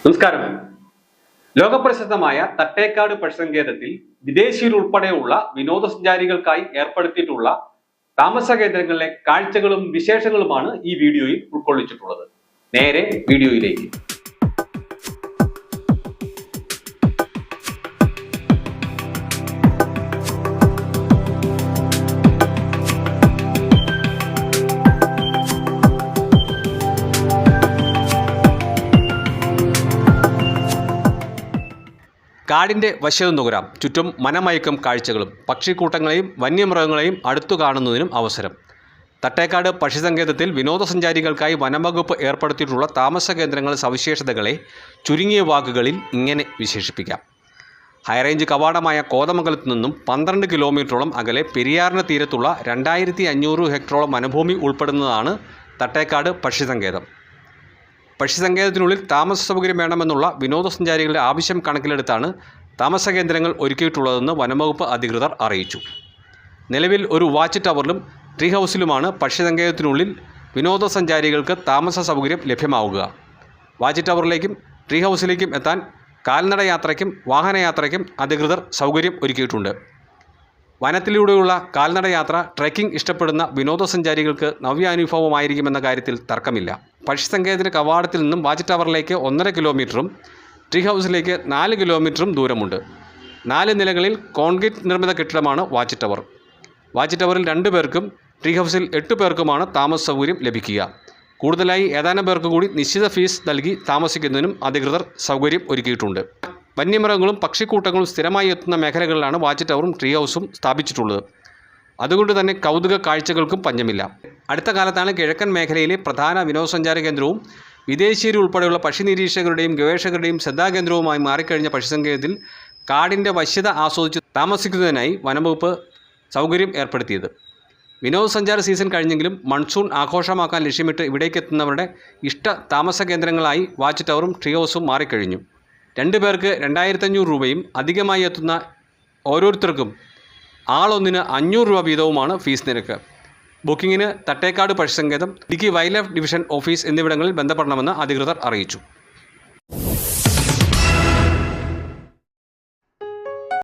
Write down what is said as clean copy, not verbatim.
നമസ്കാരം. ലോകപ്രസിദ്ധമായ തട്ടേക്കാട് പക്ഷിസങ്കേതത്തിൽ വിദേശീയരുൾപ്പെടെയുള്ള വിനോദസഞ്ചാരികൾക്കായി ഏർപ്പെടുത്തിയിട്ടുള്ള താമസ കേന്ദ്രങ്ങളിലെ കാഴ്ചകളും വിശേഷങ്ങളുമാണ് ഈ വീഡിയോയിൽ ഉൾക്കൊള്ളിച്ചിട്ടുള്ളത്. നേരെ വീഡിയോയിലേക്ക്. കാടിൻ്റെ വശ്യത നുകരാം. ചുറ്റും മനമയക്കും കാഴ്ചകളും പക്ഷിക്കൂട്ടങ്ങളെയും വന്യമൃഗങ്ങളെയും അടുത്തു കാണുന്നതിനും അവസരം. തട്ടേക്കാട് പക്ഷിസങ്കേതത്തിൽ വിനോദസഞ്ചാരികൾക്കായി വനംവകുപ്പ് ഏർപ്പെടുത്തിയിട്ടുള്ള താമസ കേന്ദ്രങ്ങളുടെ സവിശേഷതകളെ ചുരുങ്ങിയ വാക്കുകളിൽ ഇങ്ങനെ വിശേഷിപ്പിക്കാം. ഹൈറേഞ്ച് കവാടമായ കോതമംഗലത്തു നിന്നും 12 കിലോമീറ്ററോളം അകലെ പെരിയാറിന് തീരത്തുള്ള 2500 ഹെക്ടറോളം വനഭൂമി ഉൾപ്പെടുന്നതാണ് തട്ടേക്കാട് പക്ഷിസങ്കേതം. പക്ഷിസങ്കേതത്തിനുള്ളിൽ താമസ സൗകര്യം വേണമെന്നുള്ള വിനോദസഞ്ചാരികളുടെ ആവശ്യം കണക്കിലെടുത്താണ് താമസ കേന്ദ്രങ്ങൾ ഒരുക്കിയിട്ടുള്ളതെന്ന് വനംവകുപ്പ് അധികൃതർ അറിയിച്ചു. നിലവിൽ ഒരു വാച്ച് ടവറിലും ട്രീ ഹൗസിലുമാണ് പക്ഷിസങ്കേതത്തിനുള്ളിൽ വിനോദസഞ്ചാരികൾക്ക് താമസ സൗകര്യം ലഭ്യമാവുക. വാച്ച് ടവറിലേക്കും ട്രീ ഹൗസിലേക്കും എത്താൻ കാൽനട യാത്രയ്ക്കും വാഹനയാത്രയ്ക്കും അധികൃതർ സൗകര്യം ഒരുക്കിയിട്ടുണ്ട്. വനത്തിലൂടെയുള്ള കാൽനട യാത്ര ട്രെക്കിംഗ് ഇഷ്ടപ്പെടുന്ന വിനോദസഞ്ചാരികൾക്ക് നവ്യാനുഭവമായിരിക്കുമെന്ന കാര്യത്തിൽ തർക്കമില്ല. പക്ഷിസങ്കേതത്തിൻ്റെ കവാടത്തിൽ നിന്നും വാച്ച് ടവറിലേക്ക് 1.5 കിലോമീറ്ററും ട്രീ ഹൗസിലേക്ക് 4 കിലോമീറ്ററും ദൂരമുണ്ട്. 4 നിലകളിൽ കോൺക്രീറ്റ് നിർമ്മിത കെട്ടിടമാണ് വാച്ച് ടവർ. വാച്ച് ടവറിൽ 2 പേർക്കും ട്രീ ഹൗസിൽ 8 പേർക്കുമാണ് താമസ സൗകര്യം ലഭിക്കുക. കൂടുതലായി ഏതാനും പേർക്ക് കൂടി നിശ്ചിത ഫീസ് നൽകി താമസിക്കുന്നതിനും അധികൃതർ സൗകര്യം ഒരുക്കിയിട്ടുണ്ട്. വന്യമൃഗങ്ങളും പക്ഷിക്കൂട്ടങ്ങളും സ്ഥിരമായി എത്തുന്ന മേഖലകളിലാണ് വാച്ച് ടവറും ട്രീ ഹൗസും സ്ഥാപിച്ചിട്ടുള്ളത്. അതുകൊണ്ട് തന്നെ കൗതുക കാഴ്ചകൾക്കും പഞ്ഞമില്ല. അടുത്ത കാലത്താണ് കിഴക്കൻ മേഖലയിലെ പ്രധാന വിനോദസഞ്ചാര കേന്ദ്രവും വിദേശീയരുൾപ്പെടെയുള്ള പക്ഷി നിരീക്ഷകരുടെയും ഗവേഷകരുടെയും ശ്രദ്ധാകേന്ദ്രവുമായി മാറിക്കഴിഞ്ഞ പക്ഷിസങ്കേതത്തിൽ കാടിൻ്റെ വശ്യത ആസ്വദിച്ച് താമസിക്കുന്നതിനായി വനംവകുപ്പ് സൗകര്യം ഏർപ്പെടുത്തിയത്. വിനോദസഞ്ചാര സീസൺ കഴിഞ്ഞെങ്കിലും മൺസൂൺ ആഘോഷമാക്കാൻ ലക്ഷ്യമിട്ട് ഇവിടേക്കെത്തുന്നവരുടെ ഇഷ്ട താമസ കേന്ദ്രങ്ങളായി വാച്ച് ടവറും ട്രീ ഹൗസും മാറിക്കഴിഞ്ഞു. 2 പേർക്ക് 2500 രൂപയും അധികമായി എത്തുന്ന ഓരോരുത്തർക്കും ആളൊന്നിന് 500 രൂപ വീതവുമാണ് ഫീസ് നിരക്ക്. ബുക്കിങ്ങിന് തട്ടേക്കാട് പക്ഷിസങ്കേതം, Idukki wildlife division office എന്നിവിടങ്ങളിൽ ബന്ധപ്പെടണമെന്ന് അധികൃതർ അറിയിച്ചു.